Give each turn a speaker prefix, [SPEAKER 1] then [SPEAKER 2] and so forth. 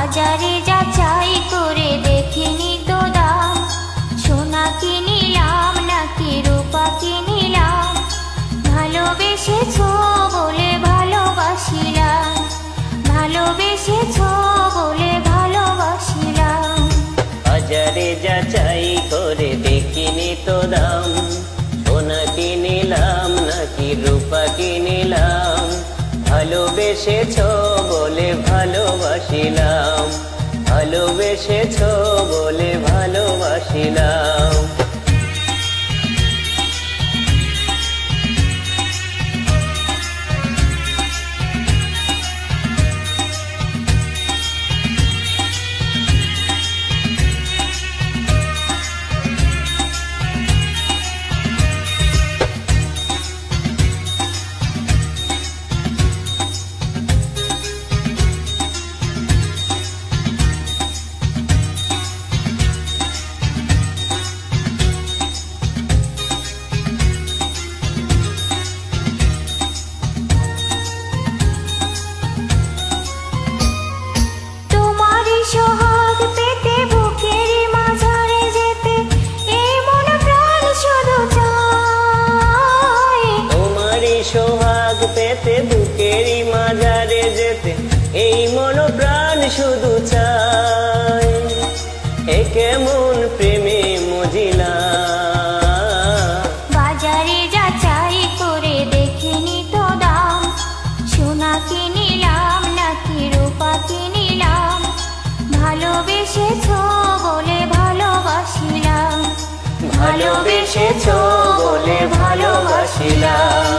[SPEAKER 1] বাজারে যাচাই করে দেখিনি তো দাম, সোনা কি নিলাম নাকি রূপা কি নিলাম, ভালোবেসেছো বলে ভালোবাসিলাম, ভালোবেসেছো বলে ভালোবাসিলাম।
[SPEAKER 2] বাজারে যাচাই করে দেখিনি তো দাম, সোনা কি নিলাম নাকি রূপা কি নিলাম, ভালোবেসেছো বলে ভালোবাসিলাম, ভালোবেসেছো বলে ভালোবাসিলাম।
[SPEAKER 1] সোহাগ পেতে বুকের মাঝারে যেতে এই মন প্রাণ শুধু চায়,
[SPEAKER 2] তোমারই সোহাগ পেতে বুকের মাঝারে যেতে এই মন প্রাণ শুধু চায়। এ কেমন প্রেমে মজিলা,
[SPEAKER 1] বাজারে যাচাই করে দেখিনি তো দাম, সোনা কি নিলাম নাকি রূপা কি নিলাম, ভালোবেসেছো বলে ভালোবাসিলাম,
[SPEAKER 2] ভালোবেসেছো বলে ভালোবাসিলাম।